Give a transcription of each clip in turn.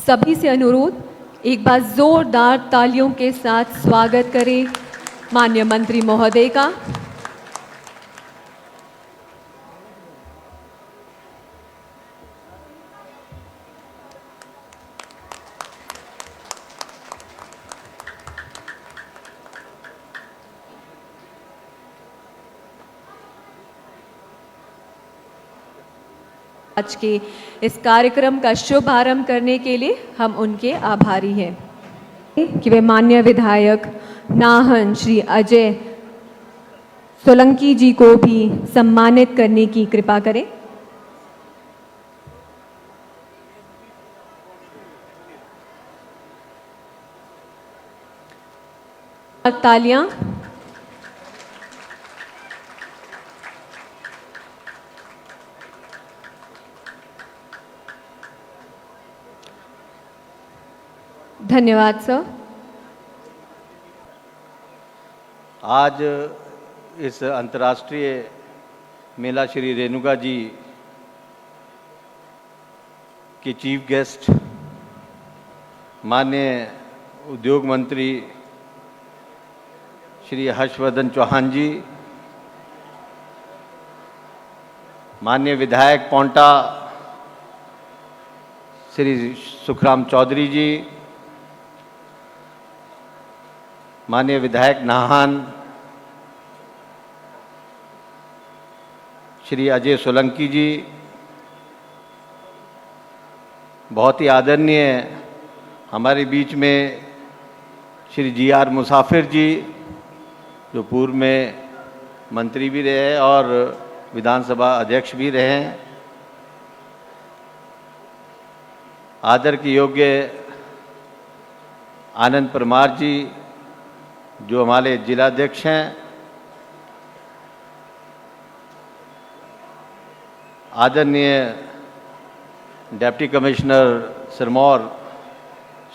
सभी से अनुरोध, एक बार जोरदार तालियों के साथ स्वागत करें माननीय मंत्री महोदय का। आज के इस कार्यक्रम का शुभारंभ करने के लिए हम उनके आभारी हैं कि वे माननीय विधायक नाहन श्री अजय सोलंकी जी को भी सम्मानित करने की कृपा करें। तालियां। धन्यवाद सर। आज इस अंतर्राष्ट्रीय मेला श्री रेणुका जी के चीफ गेस्ट माननीय उद्योग मंत्री श्री हर्षवर्धन चौहान जी, माननीय विधायक पौंटा श्री सुखराम चौधरी जी, माननीय विधायक नाहन श्री अजय सोलंकी जी, बहुत ही आदरणीय हमारे बीच में श्री जी.आर. मुसाफिर जी, जो पूर्व में मंत्री भी रहे और विधानसभा अध्यक्ष भी रहे हैं, आदर के योग्य आनंद परमार जी, जो हमारे जिलाध्यक्ष हैं, आदरणीय डिप्टी कमिश्नर सिरमौर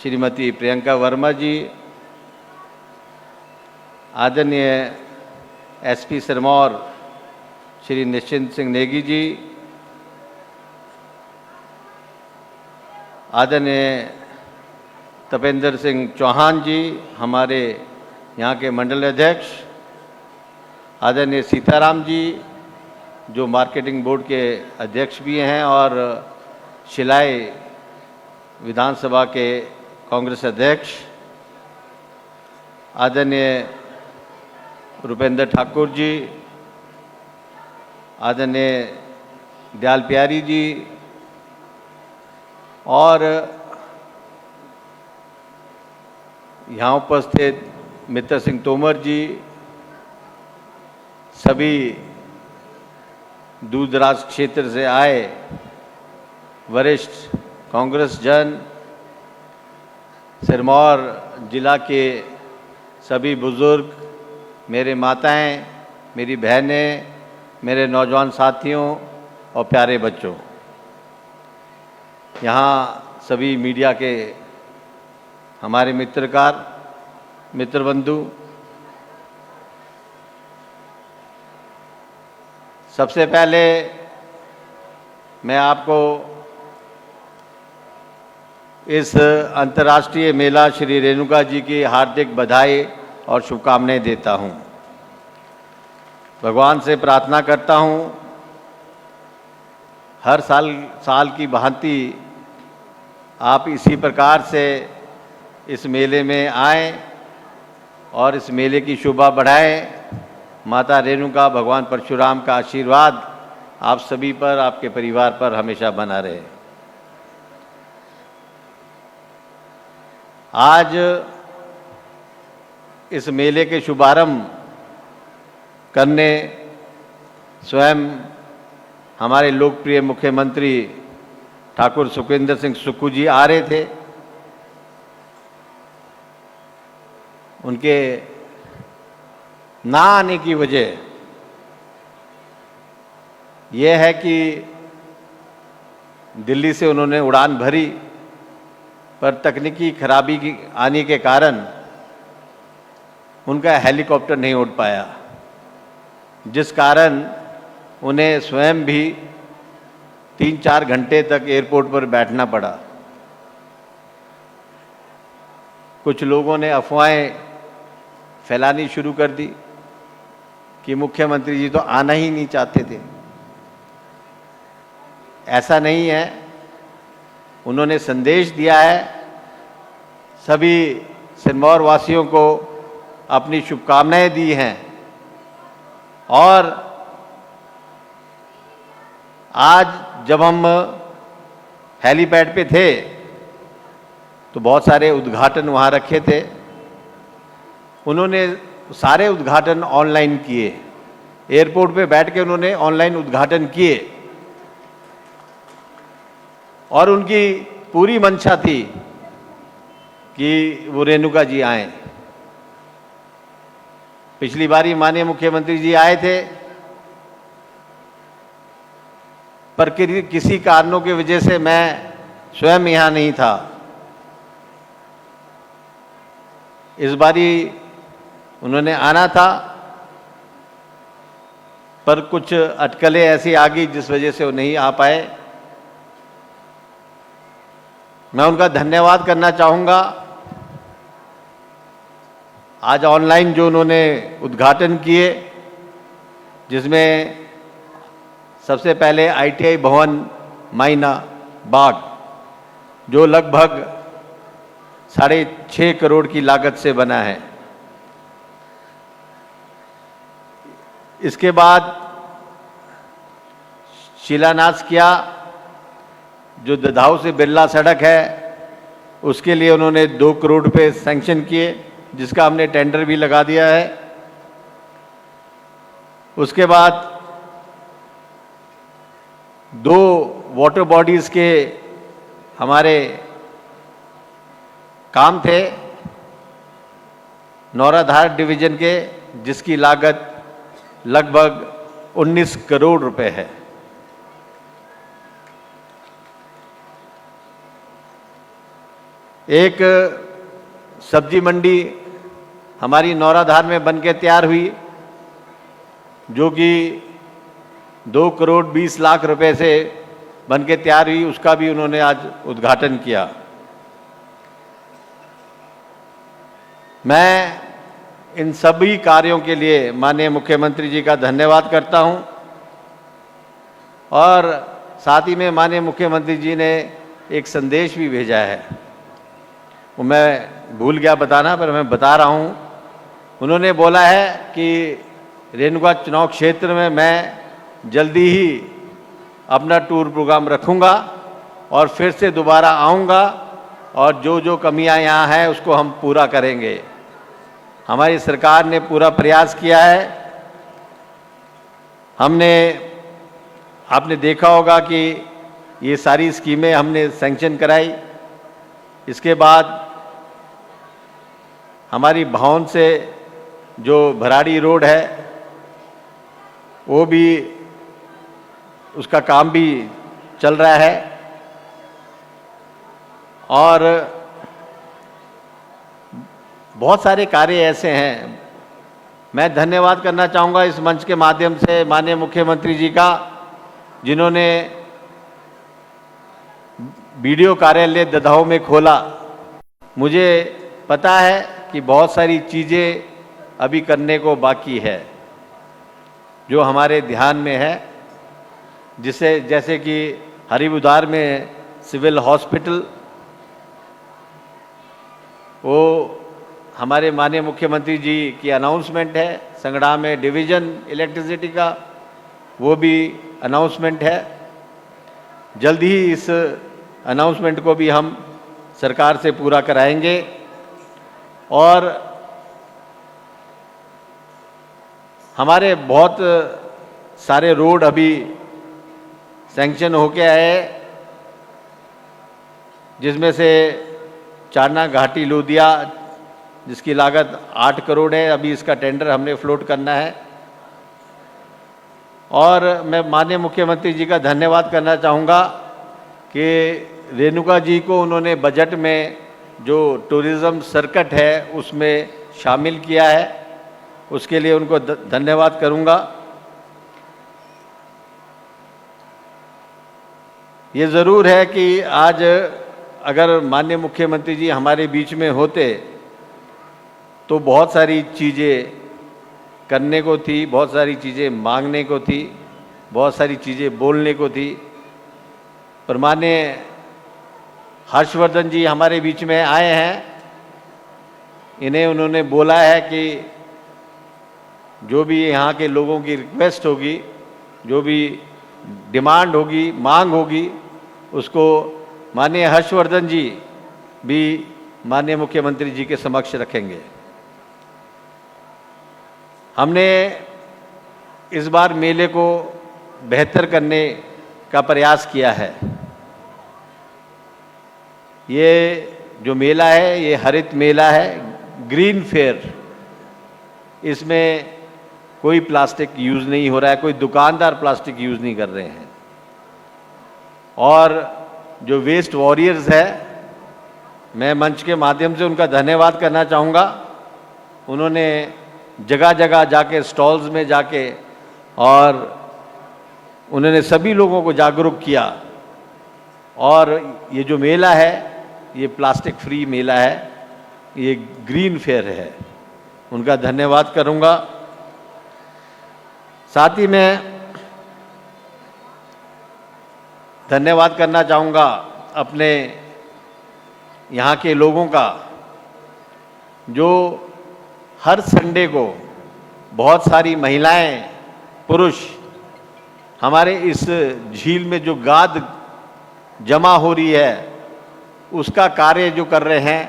श्रीमती प्रियंका वर्मा जी, आदरणीय एसपी सिरमौर श्री निश्चिंत सिंह नेगी जी, आदरणीय तपेंद्र सिंह चौहान जी, हमारे यहाँ के मंडल अध्यक्ष, आदरणीय सीताराम जी, जो मार्केटिंग बोर्ड के अध्यक्ष भी हैं और शिलाई विधानसभा के कांग्रेस अध्यक्ष, आदरणीय रुपेंद्र ठाकुर जी, आदरणीय दयाल प्यारी जी और यहाँ उपस्थित मित्र सिंह तोमर जी, सभी दूर दराज क्षेत्र से आए वरिष्ठ कांग्रेस जन, सिरमौर जिला के सभी बुजुर्ग, मेरे माताएं, मेरी बहनें, मेरे नौजवान साथियों और प्यारे बच्चों, यहाँ सभी मीडिया के हमारे मित्रकार, मित्र बंधु, सबसे पहले मैं आपको इस अंतर्राष्ट्रीय मेला श्री रेणुका जी की हार्दिक बधाई और शुभकामनाएं देता हूं। भगवान से प्रार्थना करता हूं हर साल की भांति आप इसी प्रकार से इस मेले में आएं और इस मेले की शोभा बढ़ाएं। माता रेणुका, भगवान परशुराम का आशीर्वाद आप सभी पर, आपके परिवार पर हमेशा बना रहे। आज इस मेले के शुभारंभ करने स्वयं हमारे लोकप्रिय मुख्यमंत्री ठाकुर सुखविंदर सिंह सुक्खू जी आ रहे थे। उनके ना आने की वजह यह है कि दिल्ली से उन्होंने उड़ान भरी, पर तकनीकी खराबी आने के कारण उनका हेलीकॉप्टर नहीं उड़ पाया, जिस कारण उन्हें स्वयं भी 3-4 घंटे तक एयरपोर्ट पर बैठना पड़ा। कुछ लोगों ने अफवाहें फैलानी शुरू कर दी कि मुख्यमंत्री जी तो आना ही नहीं चाहते थे। ऐसा नहीं है। उन्होंने संदेश दिया है, सभी सिरमौर वासियों को अपनी शुभकामनाएं दी हैं। और आज जब हम हेलीपैड पे थे तो बहुत सारे उद्घाटन वहाँ रखे थे। उन्होंने सारे उद्घाटन ऑनलाइन किए। एयरपोर्ट पे बैठ के उन्होंने ऑनलाइन उद्घाटन किए और उनकी पूरी मंशा थी कि वो रेणुका जी आए। पिछली बारी माननीय मुख्यमंत्री जी आए थे, पर किसी कारणों की वजह से मैं स्वयं यहाँ नहीं था। इस बारी उन्होंने आना था, पर कुछ अटकलें ऐसी आ गई जिस वजह से वो नहीं आ पाए। मैं उनका धन्यवाद करना चाहूँगा। आज ऑनलाइन जो उन्होंने उद्घाटन किए, जिसमें सबसे पहले ITI भवन मायना बाग, जो लगभग 6.5 करोड़ की लागत से बना है। इसके बाद शिलान्यास किया जो ददाहू से बिरला सड़क है, उसके लिए उन्होंने 2 करोड़ रुपए सैंक्शन किए, जिसका हमने टेंडर भी लगा दिया है। उसके बाद 2 वाटर बॉडीज़ के हमारे काम थे नौराधार डिवीजन के, जिसकी लागत लगभग 19 करोड़ रुपए है। एक सब्जी मंडी हमारी नौराधार में बनके तैयार हुई, जो कि 2 करोड़ 20 लाख रुपए से बनके तैयार हुई। उसका भी उन्होंने आज उद्घाटन किया। मैं इन सभी कार्यों के लिए माननीय मुख्यमंत्री जी का धन्यवाद करता हूं। और साथ ही में माननीय मुख्यमंत्री जी ने एक संदेश भी भेजा है, वो मैं भूल गया बताना, पर मैं बता रहा हूं। उन्होंने बोला है कि रेणुका चुनाव क्षेत्र में मैं जल्दी ही अपना टूर प्रोग्राम रखूंगा और फिर से दोबारा आऊंगा, और जो जो कमियां यहाँ हैं उसको हम पूरा करेंगे। हमारी सरकार ने पूरा प्रयास किया है। आपने देखा होगा कि ये सारी स्कीमें हमने सैंक्शन कराई। इसके बाद हमारी भाउन से जो भराड़ी रोड है, वो भी, उसका काम भी चल रहा है। और बहुत सारे कार्य ऐसे हैं। मैं धन्यवाद करना चाहूँगा इस मंच के माध्यम से माननीय मुख्यमंत्री जी का, जिन्होंने बीडीओ कार्यालय ददाहू में खोला। मुझे पता है कि बहुत सारी चीज़ें अभी करने को बाकी है, जो हमारे ध्यान में है, जैसे कि हरिबुधार में सिविल हॉस्पिटल, वो हमारे माननीय मुख्यमंत्री जी की अनाउंसमेंट है। संगड़ा में डिवीज़न इलेक्ट्रिसिटी का, वो भी अनाउंसमेंट है। जल्द ही इस अनाउंसमेंट को भी हम सरकार से पूरा कराएंगे। और हमारे बहुत सारे रोड अभी सैंक्शन होके आए, जिसमें से चारना घाटी लोदिया, जिसकी लागत 8 करोड़ है। अभी इसका टेंडर हमने फ्लोट करना है। और मैं माननीय मुख्यमंत्री जी का धन्यवाद करना चाहूँगा कि रेणुका जी को उन्होंने बजट में जो टूरिज़्म सर्किट है उसमें शामिल किया है, उसके लिए उनको धन्यवाद करूँगा। ये ज़रूर है कि आज अगर माननीय मुख्यमंत्री जी हमारे बीच में होते तो बहुत सारी चीज़ें करने को थी, बहुत सारी चीज़ें मांगने को थी, बहुत सारी चीज़ें बोलने को थी। पर माननीय हर्षवर्धन जी हमारे बीच में आए हैं, इन्हें उन्होंने बोला है कि जो भी यहाँ के लोगों की रिक्वेस्ट होगी, जो भी डिमांड होगी, मांग होगी, उसको माननीय हर्षवर्धन जी भी माननीय मुख्यमंत्री जी के समक्ष रखेंगे। हमने इस बार मेले को बेहतर करने का प्रयास किया है। ये जो मेला है ये हरित मेला है, ग्रीन फेयर। इसमें कोई प्लास्टिक यूज़ नहीं हो रहा है, कोई दुकानदार प्लास्टिक यूज़ नहीं कर रहे हैं। और जो वेस्ट वॉरियर्स है, मैं मंच के माध्यम से उनका धन्यवाद करना चाहूँगा। उन्होंने जगह जगह जाके, स्टॉल्स में जाके, और उन्होंने सभी लोगों को जागरूक किया। और ये जो मेला है ये प्लास्टिक फ्री मेला है, ये ग्रीन फेयर है। उनका धन्यवाद करूँगा। साथ ही मैं धन्यवाद करना चाहूँगा अपने यहाँ के लोगों का, जो हर संडे को बहुत सारी महिलाएं, पुरुष हमारे इस झील में जो गाद जमा हो रही है उसका कार्य जो कर रहे हैं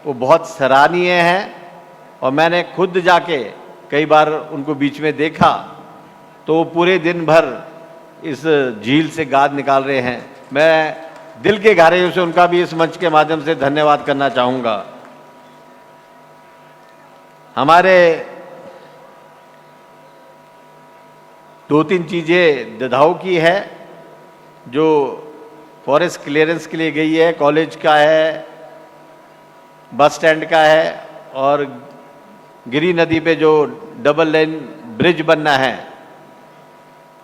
वो बहुत सराहनीय है। और मैंने खुद जाके कई बार उनको बीच में देखा तो वो पूरे दिन भर इस झील से गाद निकाल रहे हैं। मैं दिल के गहराइयों से उनका भी इस मंच के माध्यम से धन्यवाद करना चाहूँगा। हमारे 2-3 चीज़ें ददाऊ की है जो फॉरेस्ट क्लियरेंस के लिए गई है। कॉलेज का है, बस स्टैंड का है, और गिरी नदी पे जो डबल लेन ब्रिज बनना है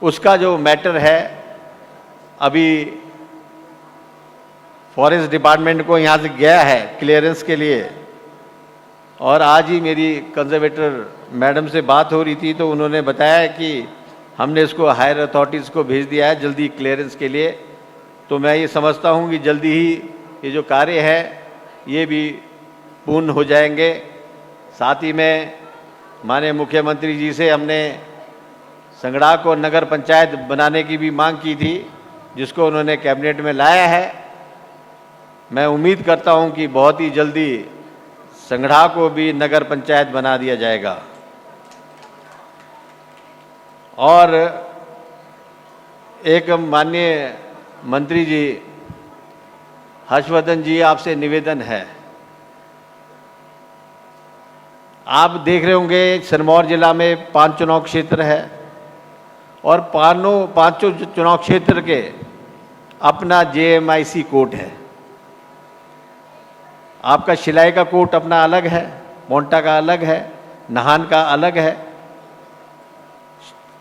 उसका जो मैटर है, अभी फॉरेस्ट डिपार्टमेंट को यहाँ से गया है क्लियरेंस के लिए। और आज ही मेरी कंजर्वेटर मैडम से बात हो रही थी तो उन्होंने बताया कि हमने इसको हायर अथॉरिटीज़ को भेज दिया है जल्दी क्लियरेंस के लिए। तो मैं ये समझता हूँ कि जल्दी ही ये जो कार्य है ये भी पूर्ण हो जाएंगे। साथ ही में माननीय मुख्यमंत्री जी से हमने संगड़ा को नगर पंचायत बनाने की भी मांग की थी, जिसको उन्होंने कैबिनेट में लाया है। मैं उम्मीद करता हूं कि बहुत ही जल्दी संगड़ा को भी नगर पंचायत बना दिया जाएगा। और एक माननीय मंत्री जी हर्षवर्धन जी, आपसे निवेदन है, आप देख रहे होंगे सिरमौर जिला में 5 चुनाव क्षेत्र है और पांचों चुनाव क्षेत्र के अपना JMIC कोर्ट है। आपका शिलाई का कोर्ट अपना अलग है, मोंटा का अलग है, नाहन का अलग है,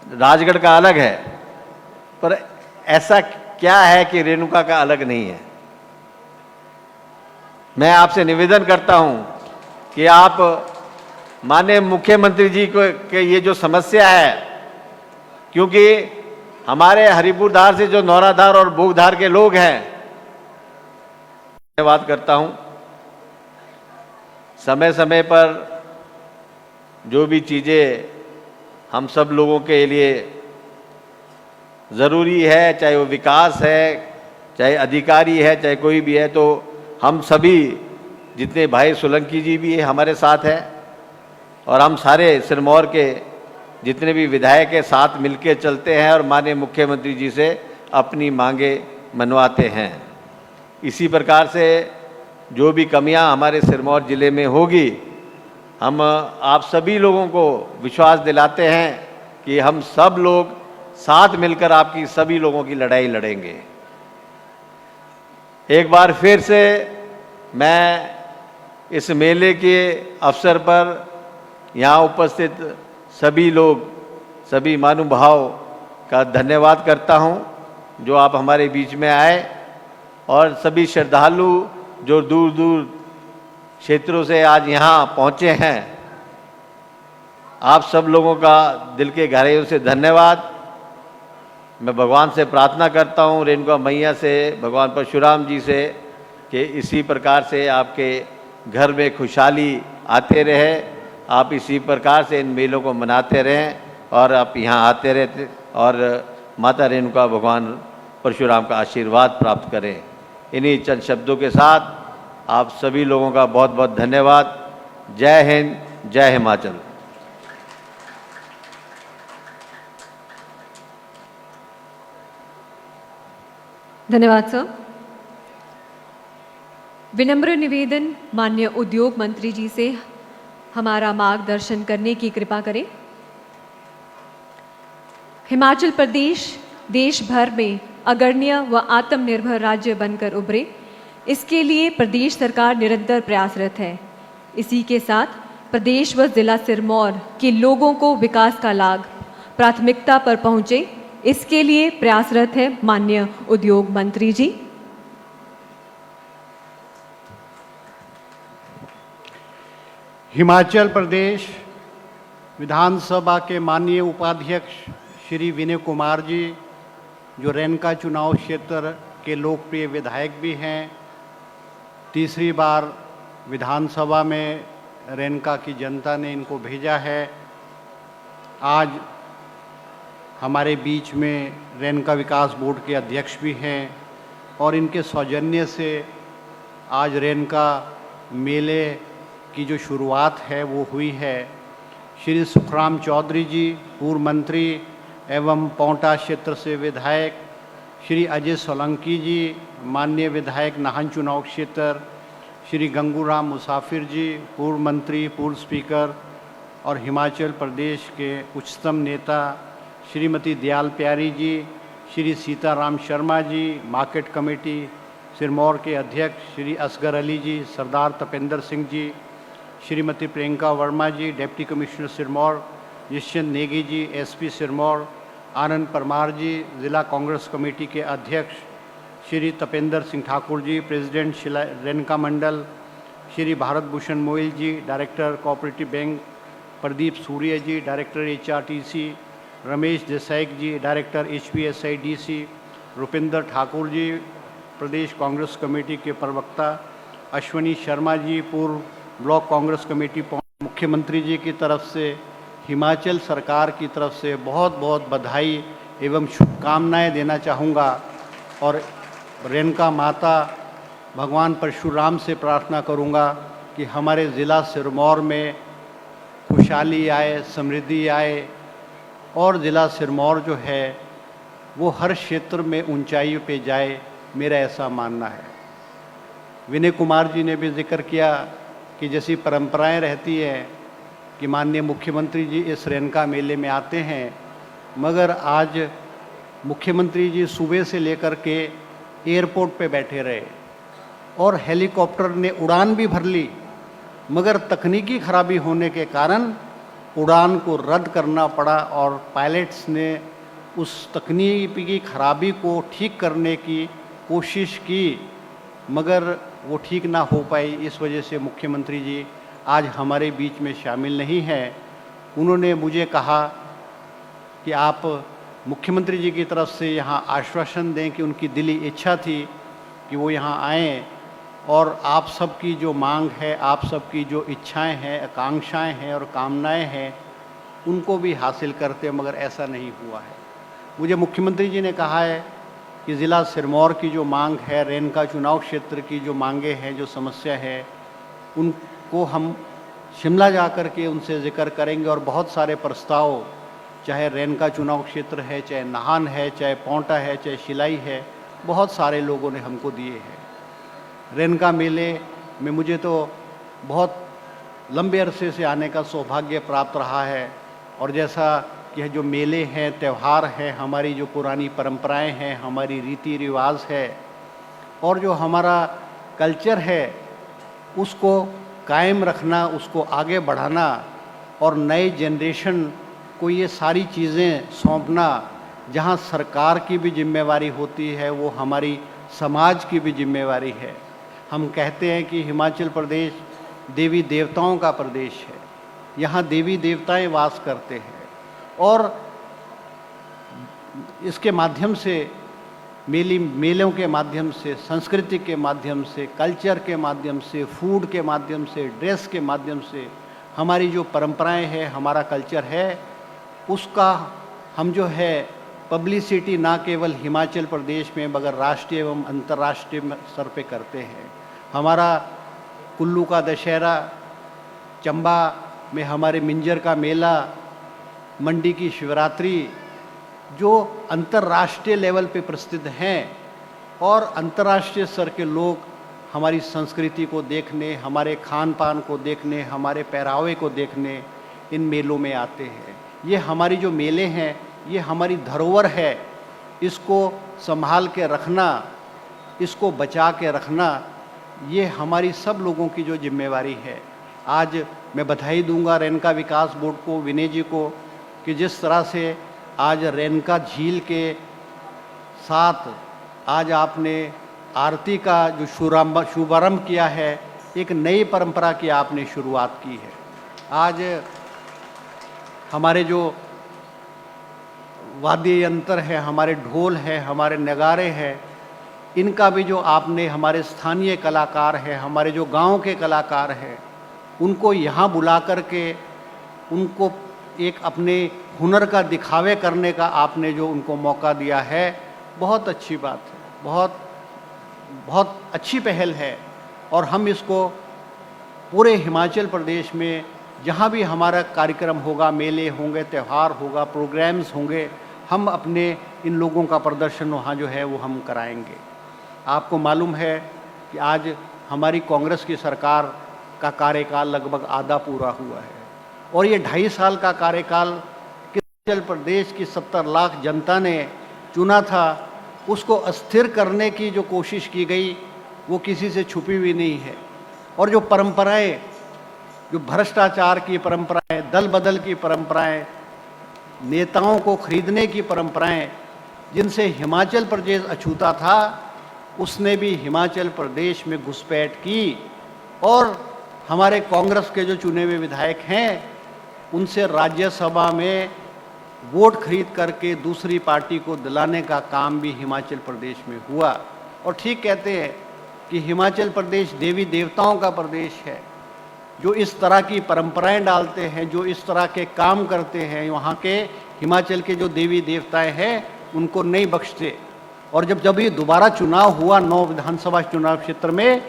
राजगढ़ का अलग है। पर ऐसा क्या है कि रेणुका का अलग नहीं है? मैं आपसे निवेदन करता हूं कि आप माननीय मुख्यमंत्री जी को के ये जो समस्या है, क्योंकि हमारे हरिपुरधार से जो नौराधार और बोगधार के लोग हैं, धन्यवाद करता हूं। समय समय पर जो भी चीज़ें हम सब लोगों के लिए ज़रूरी है, चाहे वो विकास है, चाहे अधिकारी है, चाहे कोई भी है, तो हम सभी जितने भाई सोलंकी जी भी हमारे साथ हैं और हम सारे सिरमौर के जितने भी विधायक के साथ मिलकर चलते हैं और माननीय मुख्यमंत्री जी से अपनी मांगे मनवाते हैं। इसी प्रकार से जो भी कमियां हमारे सिरमौर ज़िले में होगी, हम आप सभी लोगों को विश्वास दिलाते हैं कि हम सब लोग साथ मिलकर आपकी सभी लोगों की लड़ाई लड़ेंगे। एक बार फिर से मैं इस मेले के अवसर पर यहाँ उपस्थित सभी लोग, सभी महानुभाव का धन्यवाद करता हूँ जो आप हमारे बीच में आए और सभी श्रद्धालु जो दूर दूर क्षेत्रों से आज यहाँ पहुँचे हैं, आप सब लोगों का दिल के गहराइयों से धन्यवाद। मैं भगवान से प्रार्थना करता हूँ, रेणुका मैया से, भगवान परशुराम जी से, कि इसी प्रकार से आपके घर में खुशहाली आते रहे, आप इसी प्रकार से इन मेलों को मनाते रहें और आप यहाँ आते रहते और माता रेणुका भगवान परशुराम का आशीर्वाद प्राप्त करें। इन्हीं चंद शब्दों के साथ आप सभी लोगों का बहुत बहुत धन्यवाद। जय हिंद, जय हिमाचल। धन्यवाद सर। विनम्र निवेदन माननीय उद्योग मंत्री जी से हमारा मार्गदर्शन करने की कृपा करें। हिमाचल प्रदेश देश भर में अग्रणी व आत्मनिर्भर राज्य बनकर उभरे, इसके लिए प्रदेश सरकार निरंतर प्रयासरत है। इसी के साथ प्रदेश व जिला सिरमौर के लोगों को विकास का लाभ प्राथमिकता पर पहुंचे, इसके लिए प्रयासरत है माननीय उद्योग मंत्री जी। हिमाचल प्रदेश विधानसभा के माननीय उपाध्यक्ष श्री विनय कुमार जी, जो रेणुका चुनाव क्षेत्र के लोकप्रिय विधायक भी हैं, तीसरी बार विधानसभा में रेणुका की जनता ने इनको भेजा है। आज हमारे बीच में रेणुका विकास बोर्ड के अध्यक्ष भी हैं और इनके सौजन्य से आज रेणुका मेले की जो शुरुआत है वो हुई है। श्री सुखराम चौधरी जी, पूर्व मंत्री एवं पौंटा क्षेत्र से विधायक, श्री अजय सोलंकी जी, माननीय विधायक नाहन चुनाव क्षेत्र, श्री गंगूराम मुसाफिर जी, पूर्व मंत्री, पूर्व स्पीकर और हिमाचल प्रदेश के उच्चतम नेता, श्रीमती दयाल प्यारी जी, श्री सीताराम शर्मा जी, मार्केट कमेटी सिरमौर के अध्यक्ष श्री असगर अली जी, सरदार तपेंद्र सिंह जी, श्रीमती प्रियंका वर्मा जी, deputy commissioner Sirmaur, Yashwant Negi ji, SP Sirmaur, आनंद परमार जी, जिला कांग्रेस कमेटी के अध्यक्ष श्री तपेंद्र सिंह ठाकुर जी, प्रेसिडेंट रेणुका मंडल, श्री भारत भूषण मोइल जी, डायरेक्टर कोऑपरेटिव बैंक, प्रदीप सूर्य जी, डायरेक्टर HRTC, रमेश देसाई जी, डायरेक्टर HPSIDC, रुपिंदर ठाकुर जी, प्रदेश कांग्रेस कमेटी के प्रवक्ता, अश्वनी शर्मा जी, पूर्व ब्लॉक कांग्रेस कमेटी, मुख्यमंत्री जी की तरफ से, हिमाचल सरकार की तरफ से बहुत बहुत बधाई एवं शुभकामनाएं देना चाहूँगा और रेणुका माता भगवान परशुराम से प्रार्थना करूँगा कि हमारे ज़िला सिरमौर में खुशहाली आए, समृद्धि आए और ज़िला सिरमौर जो है वो हर क्षेत्र में ऊंचाई पे जाए, मेरा ऐसा मानना है। विनय कुमार जी ने भी जिक्र किया कि जैसी परंपराएं रहती है कि माननीय मुख्यमंत्री जी इस रेणुका मेले में आते हैं, मगर आज मुख्यमंत्री जी सुबह से लेकर के एयरपोर्ट पे बैठे रहे और हेलीकॉप्टर ने उड़ान भी भर ली, मगर तकनीकी खराबी होने के कारण उड़ान को रद्द करना पड़ा और पायलट्स ने उस तकनीकी खराबी को ठीक करने की कोशिश की, मगर वो ठीक ना हो पाई। इस वजह से मुख्यमंत्री जी आज हमारे बीच में शामिल नहीं हैं। उन्होंने मुझे कहा कि आप मुख्यमंत्री जी की तरफ से यहाँ आश्वासन दें कि उनकी दिली इच्छा थी कि वो यहाँ आएँ और आप सबकी जो मांग है, आप सबकी जो इच्छाएं हैं, आकांक्षाएं हैं और कामनाएं हैं, उनको भी हासिल करते, मगर ऐसा नहीं हुआ है। मुझे मुख्यमंत्री जी ने कहा है कि ज़िला सिरमौर की जो मांग है, रेणुका चुनाव क्षेत्र की जो मांगे हैं, जो समस्या है, उनको हम शिमला जा कर के उनसे जिक्र करेंगे और बहुत सारे प्रस्ताव, चाहे रेणुका चुनाव क्षेत्र है, चाहे नाहन है, चाहे पौंटा है, चाहे शिलाई है, बहुत सारे लोगों ने हमको दिए हैं। रेणुका मेले में मुझे तो बहुत लंबे अरसे से आने का सौभाग्य प्राप्त रहा है और जैसा कि जो मेले हैं, त्यौहार हैं, हमारी जो पुरानी परंपराएं हैं, हमारी रीति रिवाज है और जो हमारा कल्चर है, उसको कायम रखना, उसको आगे बढ़ाना और नए जनरेशन को ये सारी चीज़ें सौंपना, जहाँ सरकार की भी जिम्मेवारी होती है, वो हमारी समाज की भी जिम्मेवारी है। हम कहते हैं कि हिमाचल प्रदेश देवी देवताओं का प्रदेश है। यहाँ देवी देवताएं वास करते हैं और इसके माध्यम से मेलों के माध्यम से, संस्कृति के माध्यम से, कल्चर के माध्यम से, फूड के माध्यम से, ड्रेस के माध्यम से हमारी जो परंपराएं हैं, हमारा कल्चर है, उसका हम जो है पब्लिसिटी ना केवल हिमाचल प्रदेश में मगर राष्ट्रीय एवं अंतर्राष्ट्रीय स्तर पे करते हैं। हमारा कुल्लू का दशहरा, चंबा में हमारे मिंजर का मेला, मंडी की शिवरात्रि जो अंतर्राष्ट्रीय लेवल पे प्रसिद्ध हैं और अंतर्राष्ट्रीय स्तर के लोग हमारी संस्कृति को देखने, हमारे खान पान को देखने, हमारे पहरावे को देखने इन मेलों में आते हैं। ये हमारी जो मेले हैं ये हमारी धरोहर है। इसको संभाल के रखना, इसको बचा के रखना, ये हमारी सब लोगों की जो जिम्मेवारी है। आज मैं बधाई दूंगा रेनका विकास बोर्ड को, विनय जी को, कि जिस तरह से आज रेनका झील के साथ आज आपने आरती का जो शुभारंभ किया है, एक नई परंपरा की आपने शुरुआत की है। आज हमारे जो वाद्य यंत्र है, हमारे ढोल है, हमारे नगारे हैं, इनका भी जो आपने, हमारे स्थानीय कलाकार हैं, हमारे जो गांव के कलाकार हैं, उनको यहाँ बुला कर के उनको एक अपने हुनर का दिखावे करने का आपने जो उनको मौका दिया है, बहुत अच्छी बात है, बहुत बहुत अच्छी पहल है। और हम इसको पूरे हिमाचल प्रदेश में जहाँ भी हमारा कार्यक्रम होगा, मेले होंगे, त्यौहार होगा, प्रोग्राम्स होंगे, हम अपने इन लोगों का प्रदर्शन वहाँ जो है वो हम कराएंगे। आपको मालूम है कि आज हमारी कांग्रेस की सरकार का कार्यकाल लगभग आधा पूरा हुआ है और ये 2.5 साल का कार्यकाल हिमाचल प्रदेश की 70 लाख जनता ने चुना था, उसको अस्थिर करने की जो कोशिश की गई वो किसी से छुपी हुई नहीं है। और जो परंपराएं, जो भ्रष्टाचार की परंपराएं, दल बदल की परंपराएं, नेताओं को खरीदने की परंपराएं, जिनसे हिमाचल प्रदेश अछूता था, उसने भी हिमाचल प्रदेश में घुसपैठ की और हमारे कांग्रेस के जो चुने हुए विधायक हैं उनसे राज्यसभा में वोट खरीद करके दूसरी पार्टी को दिलाने का काम भी हिमाचल प्रदेश में हुआ। और ठीक कहते हैं कि हिमाचल प्रदेश देवी देवताओं का प्रदेश है। जो इस तरह की परंपराएं डालते हैं, जो इस तरह के काम करते हैं, वहाँ के हिमाचल के जो देवी देवताएं हैं उनको नहीं बख्शते। और जब ये दोबारा चुनाव हुआ 9 विधानसभा चुनाव क्षेत्र में,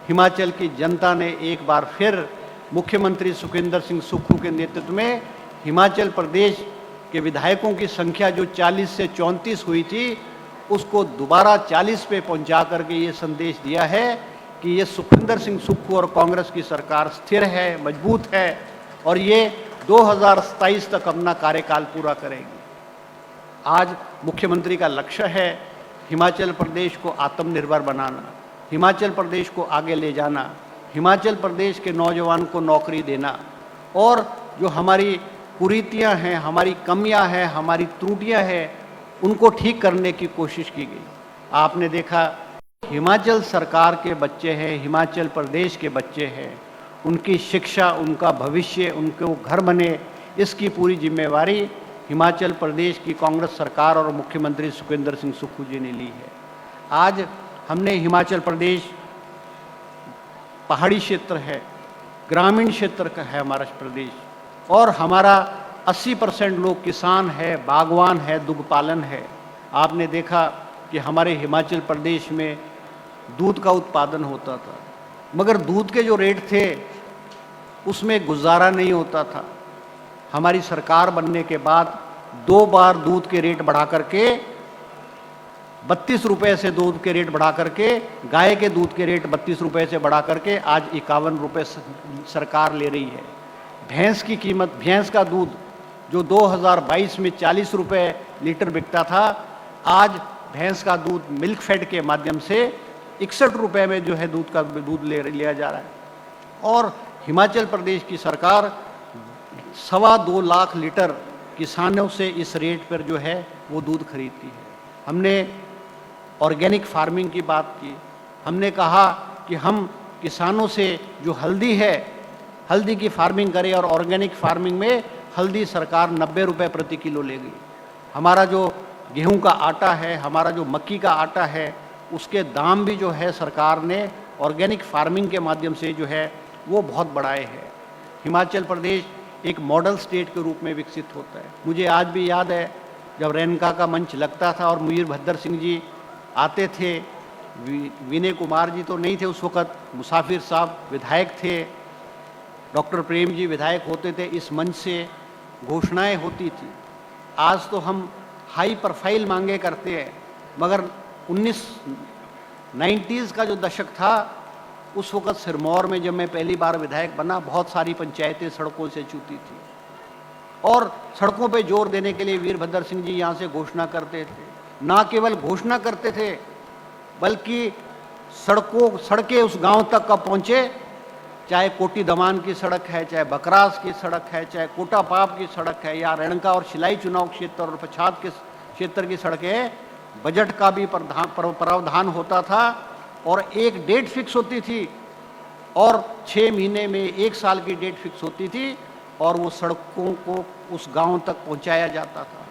हिमाचल की जनता ने एक बार फिर मुख्यमंत्री सुखविंदर सिंह सुक्खू के नेतृत्व में हिमाचल प्रदेश के विधायकों की संख्या जो 40 से 34 हुई थी, उसको दोबारा 40 पे पहुंचा करके ये संदेश दिया है कि ये सुखविंदर सिंह सुक्खू और कांग्रेस की सरकार स्थिर है, मजबूत है और ये 2027 तक अपना कार्यकाल पूरा करेगी। आज मुख्यमंत्री का लक्ष्य है हिमाचल प्रदेश को आत्मनिर्भर बनाना, हिमाचल प्रदेश को आगे ले जाना, हिमाचल प्रदेश के नौजवान को नौकरी देना और जो हमारी कुरीतियां हैं, हमारी कमियां हैं, हमारी त्रुटियां हैं, उनको ठीक करने की कोशिश की गई। आपने देखा हिमाचल सरकार के बच्चे हैं, हिमाचल प्रदेश के बच्चे हैं, उनकी शिक्षा, उनका भविष्य, उनको घर बने, इसकी पूरी जिम्मेवारी हिमाचल प्रदेश की कांग्रेस सरकार और मुख्यमंत्री सुखविंदर सिंह सुक्खू जी ने ली है। आज हमने हिमाचल प्रदेश पहाड़ी क्षेत्र है, ग्रामीण क्षेत्र का है हमारा प्रदेश और हमारा 80% लोग किसान है, बागवान है, दुग्ध पालन है। आपने देखा कि हमारे हिमाचल प्रदेश में दूध का उत्पादन होता था, मगर दूध के जो रेट थे उसमें गुजारा नहीं होता था। हमारी सरकार बनने के बाद 2 बार दूध के रेट बढ़ा करके 32 रुपये से दूध के रेट बढ़ा करके, गाय के दूध के रेट 32 रुपये से बढ़ा करके आज 51 रुपये सरकार ले रही है। भैंस की कीमत, भैंस का दूध जो 2022 में 40 रुपये लीटर बिकता था, आज भैंस का दूध मिल्क फेड के माध्यम से 61 रुपये में जो है दूध लिया जा रहा है। और हिमाचल प्रदेश की सरकार 2.25 लाख लीटर किसानों से इस रेट पर जो है वो दूध खरीदती है। हमने ऑर्गेनिक फार्मिंग की बात की। हमने कहा कि हम किसानों से जो हल्दी है, हल्दी की फार्मिंग करें और ऑर्गेनिक फार्मिंग में हल्दी सरकार 90 रुपये प्रति किलो लेगी। हमारा जो गेहूं का आटा है, हमारा जो मक्की का आटा है, उसके दाम भी जो है सरकार ने ऑर्गेनिक फार्मिंग के माध्यम से जो है वो बहुत बढ़ाए हैं। हिमाचल प्रदेश एक मॉडल स्टेट के रूप में विकसित होता है। मुझे आज भी याद है जब रेणुका का मंच लगता था और वीरभद्र सिंह जी आते थे, विनय कुमार जी तो नहीं थे उस वक़्त, मुसाफिर साहब विधायक थे, डॉक्टर प्रेम जी विधायक होते थे, इस मंच से घोषणाएं होती थी। आज तो हम हाई प्रोफाइल मांगे करते हैं, मगर 1990s का जो दशक था उस वक़्त सिरमौर में जब मैं पहली बार विधायक बना, बहुत सारी पंचायतें सड़कों से छूती थी और सड़कों पे जोर देने के लिए वीरभद्र सिंह जी यहाँ से घोषणा करते थे। ना केवल घोषणा करते थे बल्कि सड़कें उस गांव तक कब पहुँचे, चाहे कोटी दमान की सड़क है, चाहे बकरास की सड़क है, चाहे कोटा पाप की सड़क है, या रेणुका और शिलाई चुनाव क्षेत्र और पछाद के क्षेत्र की सड़कें, बजट का भी प्रावधान होता था और एक डेट फिक्स होती थी और 6 महीने में 1 साल की डेट फिक्स होती थी और वो सड़कों को उस गांव तक पहुंचाया जाता था।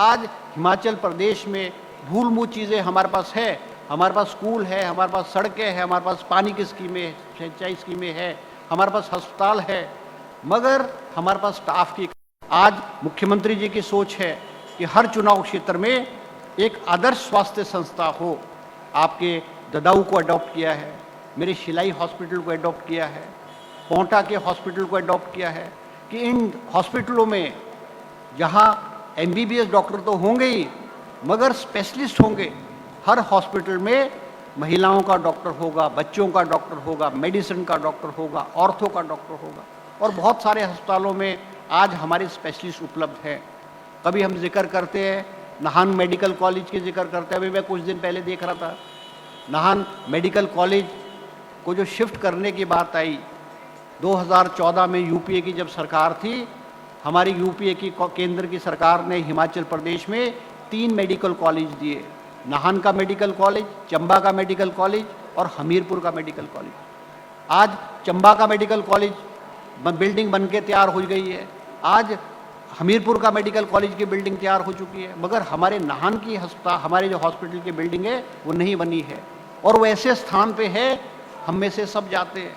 आज हिमाचल प्रदेश में मूलभूत चीज़ें हमारे पास है, हमारे पास स्कूल है, हमारे पास सड़कें हैं, हमारे पास पानी की स्कीमें, सिंचाई स्कीमें है, हमारे पास अस्पताल है, मगर हमारे पास स्टाफ की। आज मुख्यमंत्री जी की सोच है कि हर चुनाव क्षेत्र में एक आदर्श स्वास्थ्य संस्था हो। आपके ददाऊ को अडॉप्ट किया है, मेरे शिलाई हॉस्पिटल को अडॉप्ट किया है, पोंटा के हॉस्पिटल को अडॉप्ट किया है कि इन हॉस्पिटलों में जहाँ MBBS डॉक्टर तो होंगे ही मगर स्पेशलिस्ट होंगे। हर हॉस्पिटल में महिलाओं का डॉक्टर होगा, बच्चों का डॉक्टर होगा, मेडिसिन का डॉक्टर होगा, ऑर्थो का डॉक्टर होगा और बहुत सारे अस्पतालों में आज हमारे स्पेशलिस्ट उपलब्ध हैं। कभी हम जिक्र करते हैं नाहन मेडिकल कॉलेज की जिक्र करते हैं। अभी मैं कुछ दिन पहले देख रहा था, नाहन मेडिकल कॉलेज को जो शिफ्ट करने की बात आई 2014 में UPA की जब सरकार थी, हमारी UPA की केंद्र की सरकार ने हिमाचल प्रदेश में 3 मेडिकल कॉलेज दिए, नाहन का मेडिकल कॉलेज, चंबा का मेडिकल कॉलेज और हमीरपुर का मेडिकल कॉलेज। आज चंबा का मेडिकल कॉलेज बिल्डिंग बन के तैयार हो गई है, आज हमीरपुर का मेडिकल कॉलेज की बिल्डिंग तैयार हो चुकी है, मगर हमारे नाहन की अस्पताल, हमारे जो हॉस्पिटल की बिल्डिंग है वो नहीं बनी है। और वो ऐसे स्थान पे है, हम में से सब जाते हैं,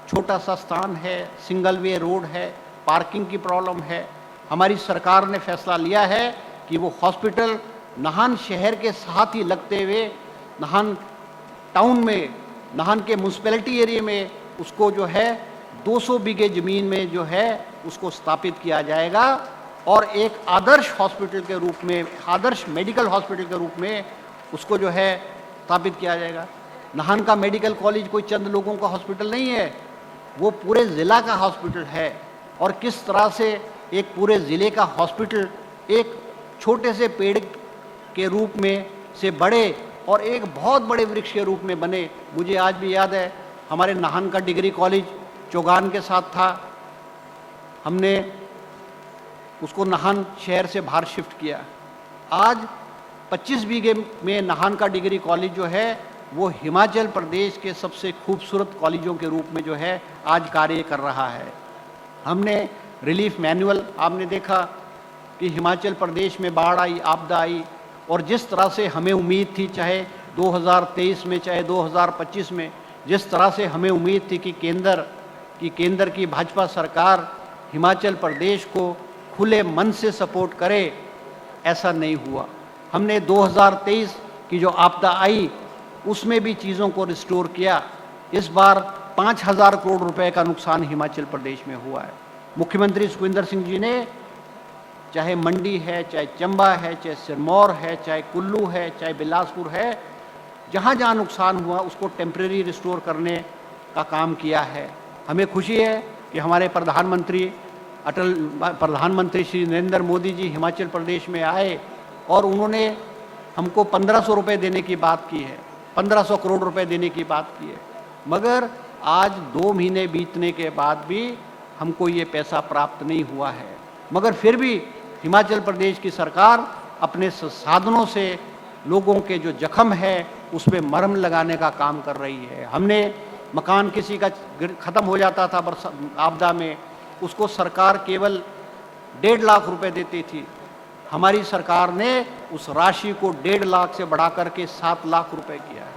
छोटा सा स्थान है, सिंगल वे रोड है, पार्किंग की प्रॉब्लम है। हमारी सरकार ने फैसला लिया है कि वो हॉस्पिटल नाहन शहर के साथ ही लगते हुए नाहन टाउन में, नाहन के म्यूनसिपैलिटी एरिया में उसको जो है 200 बीघे ज़मीन में जो है उसको स्थापित किया जाएगा और एक आदर्श हॉस्पिटल के रूप में, आदर्श मेडिकल हॉस्पिटल के रूप में उसको जो है स्थापित किया जाएगा। नाहन का मेडिकल कॉलेज कोई चंद लोगों का हॉस्पिटल नहीं है, वो पूरे ज़िला का हॉस्पिटल है। और किस तरह से एक पूरे ज़िले का हॉस्पिटल एक छोटे से पेड़ के रूप में से बड़े और एक बहुत बड़े वृक्ष के रूप में बने। मुझे आज भी याद है हमारे नाहन का डिग्री कॉलेज चौगान के साथ था, हमने उसको नाहन शहर से बाहर शिफ्ट किया। आज 25 बीघे में नाहन का डिग्री कॉलेज जो है वो हिमाचल प्रदेश के सबसे खूबसूरत कॉलेजों के रूप में जो है आज कार्य कर रहा है। हमने रिलीफ मैनुअल, आपने देखा कि हिमाचल प्रदेश में बाढ़ आई, आपदा आई, और जिस तरह से हमें उम्मीद थी, चाहे 2023 में चाहे 2025 में, जिस तरह से हमें उम्मीद थी कि केंद्र की भाजपा सरकार हिमाचल प्रदेश को खुले मन से सपोर्ट करे, ऐसा नहीं हुआ। हमने 2023 की जो आपदा आई उसमें भी चीज़ों को रिस्टोर किया। इस बार 5000 करोड़ रुपए का नुकसान हिमाचल प्रदेश में हुआ है। मुख्यमंत्री सुखविंदर सिंह जी ने, चाहे मंडी है, चाहे चंबा है, चाहे सिरमौर है, चाहे कुल्लू है, चाहे बिलासपुर है, जहाँ जहाँ नुकसान हुआ उसको टेम्परेरी रिस्टोर करने का काम किया है। हमें खुशी है कि हमारे प्रधानमंत्री श्री नरेंद्र मोदी जी हिमाचल प्रदेश में आए और उन्होंने हमको 1500 रुपये देने की बात की है, 1500 करोड़ रुपए देने की बात की है, मगर आज 2 महीने बीतने के बाद भी हमको ये पैसा प्राप्त नहीं हुआ है। मगर फिर भी हिमाचल प्रदेश की सरकार अपने साधनों से लोगों के जो जख्म है उस पर मरहम लगाने का काम कर रही है। हमने मकान किसी का ख़त्म हो जाता था आपदा में, उसको सरकार केवल 1.5 लाख रुपए देती थी। हमारी सरकार ने उस राशि को 1.5 लाख से बढ़ा करके 7 लाख रुपए किया है।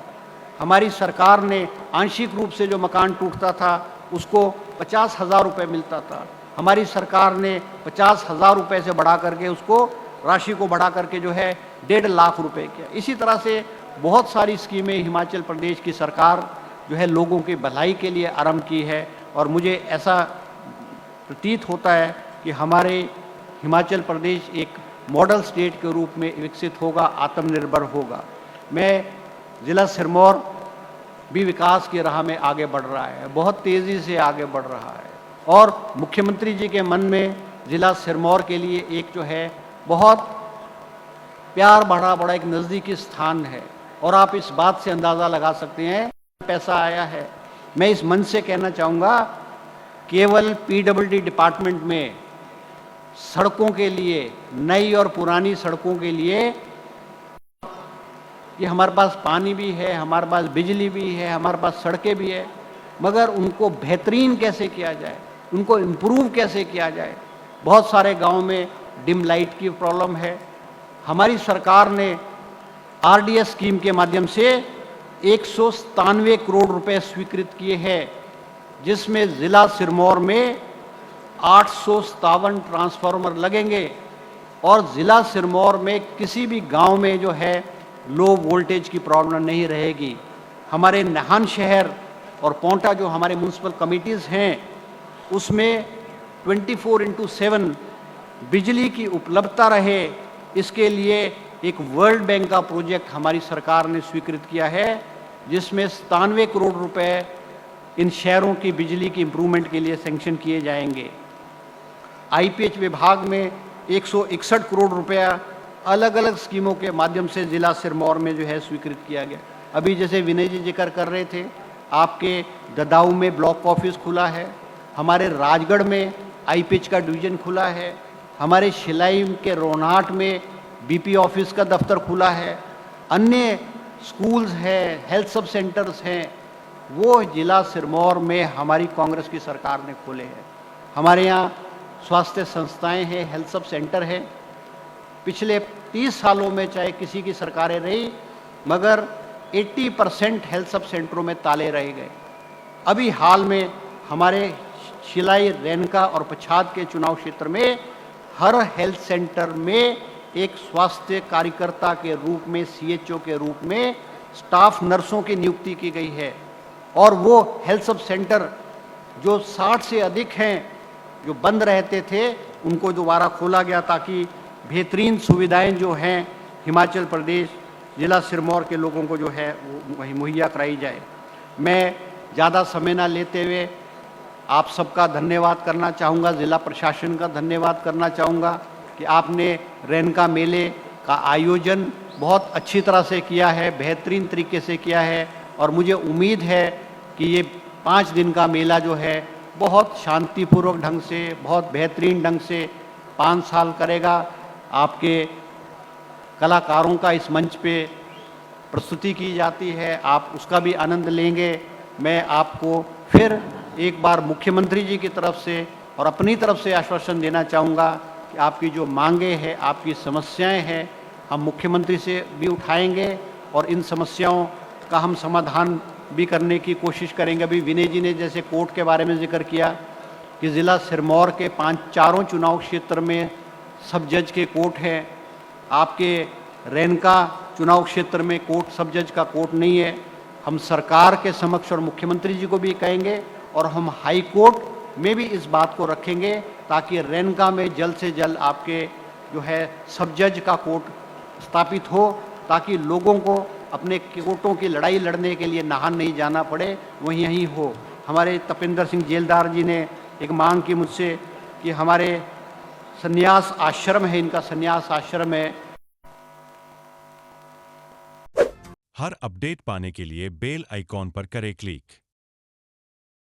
हमारी सरकार ने आंशिक रूप से जो मकान टूटता था उसको 50,000 रुपये मिलता था। हमारी सरकार ने 50,000 रुपये से बढ़ा करके उसको राशि को बढ़ा करके जो है 1.5 लाख रुपए किया। इसी तरह से बहुत सारी स्कीमें हिमाचल प्रदेश की सरकार जो है लोगों की भलाई के लिए आरंभ की है, और मुझे ऐसा प्रतीत होता है कि हमारे हिमाचल प्रदेश एक मॉडल स्टेट के रूप में विकसित होगा, आत्मनिर्भर होगा। मैं ज़िला सिरमौर भी विकास की राह में आगे बढ़ रहा है, बहुत तेज़ी से आगे बढ़ रहा है, और मुख्यमंत्री जी के मन में ज़िला सिरमौर के लिए एक जो है बहुत प्यार बड़ा एक नज़दीकी स्थान है। और आप इस बात से अंदाज़ा लगा सकते हैं पैसा आया है। मैं इस मंच से कहना चाहूँगा, केवल पीडब्ल्यूडी डिपार्टमेंट में सड़कों के लिए, नई और पुरानी सड़कों के लिए, कि हमारे पास पानी भी है, हमारे पास बिजली भी है, हमारे पास सड़कें भी है, मगर उनको बेहतरीन कैसे किया जाए, उनको इम्प्रूव कैसे किया जाए। बहुत सारे गांव में डिम लाइट की प्रॉब्लम है। हमारी सरकार ने आरडीएस स्कीम के माध्यम से 197 करोड़ रुपए स्वीकृत किए हैं, जिसमें ज़िला सिरमौर में 857 ट्रांसफार्मर लगेंगे, और ज़िला सिरमौर में किसी भी गांव में जो है लो वोल्टेज की प्रॉब्लम नहीं रहेगी। हमारे नाहन शहर और पोंटा जो हमारे म्यूनसिपल कमिटीज़ हैं उसमें 24/7 बिजली की उपलब्धता रहे, इसके लिए एक वर्ल्ड बैंक का प्रोजेक्ट हमारी सरकार ने स्वीकृत किया है, जिसमें 97 करोड़ रुपए इन शहरों की बिजली की इम्प्रूवमेंट के लिए सैंक्शन किए जाएंगे। आईपीएच विभाग में 161 करोड़ रुपया अलग अलग स्कीमों के माध्यम से ज़िला सिरमौर में जो है स्वीकृत किया गया। अभी जैसे विनय जी जिक्र कर रहे थे, आपके ददाऊ में ब्लॉक ऑफिस खुला है, हमारे राजगढ़ में आईपीएच का डिवीज़न खुला है, हमारे शिलाई के रोनाट में बीपी ऑफिस का दफ्तर खुला है, अन्य स्कूल्स हैं, हेल्थ सब सेंटर्स हैं, वो ज़िला सिरमौर में हमारी कांग्रेस की सरकार ने खोले हैं। हमारे यहाँ स्वास्थ्य संस्थाएं हैं, हेल्थ सब सेंटर है। पिछले 30 सालों में चाहे किसी की सरकारें रही, मगर 80% हेल्थ सब सेंटरों में ताले रह गए। अभी हाल में हमारे शिलाई, रेनका और पछाद के चुनाव क्षेत्र में हर हेल्थ सेंटर में एक स्वास्थ्य कार्यकर्ता के रूप में, सीएचओ के रूप में स्टाफ नर्सों की नियुक्ति की गई है, और वो हेल्थ सब सेंटर जो 60 से अधिक हैं जो बंद रहते थे उनको दोबारा खोला गया, ताकि बेहतरीन सुविधाएं जो हैं हिमाचल प्रदेश ज़िला सिरमौर के लोगों को जो है वो वही मुहैया कराई जाए। मैं ज़्यादा समय ना लेते हुए आप सबका धन्यवाद करना चाहूँगा, ज़िला प्रशासन का धन्यवाद करना चाहूँगा कि आपने रेनका मेले का आयोजन बहुत अच्छी तरह से किया है, बेहतरीन तरीके से किया है, और मुझे उम्मीद है कि ये 5 दिन का मेला जो है बहुत शांतिपूर्वक ढंग से, बहुत बेहतरीन ढंग से 5 साल करेगा। आपके कलाकारों का इस मंच पे प्रस्तुति की जाती है, आप उसका भी आनंद लेंगे। मैं आपको फिर एक बार मुख्यमंत्री जी की तरफ से और अपनी तरफ से आश्वासन देना चाहूँगा कि आपकी जो मांगे हैं, आपकी समस्याएं हैं, हम मुख्यमंत्री से भी उठाएंगे, और इन समस्याओं का हम समाधान भी करने की कोशिश करेंगे। अभी विनय जी ने जैसे कोर्ट के बारे में जिक्र किया कि ज़िला सिरमौर के 4 चुनाव क्षेत्र में सब जज के कोर्ट हैं, आपके रेनका चुनाव क्षेत्र में सब जज का कोर्ट नहीं है। हम सरकार के समक्ष और मुख्यमंत्री जी को भी कहेंगे, और हम हाई कोर्ट में भी इस बात को रखेंगे, ताकि रेनका में जल्द से जल्द आपके जो है सब जज का कोर्ट स्थापित हो, ताकि लोगों को अपने कोर्टों की लड़ाई लड़ने के लिए नाहन नहीं जाना पड़े, वहीं यहीं हो। हमारे तपिंदर सिंह जेलदार जी ने एक मांग की मुझसे कि हमारे संन्यास आश्रम है, इनका संन्यास आश्रम है। हर अपडेट पाने के लिए बेल आइकॉन पर करें क्लिक।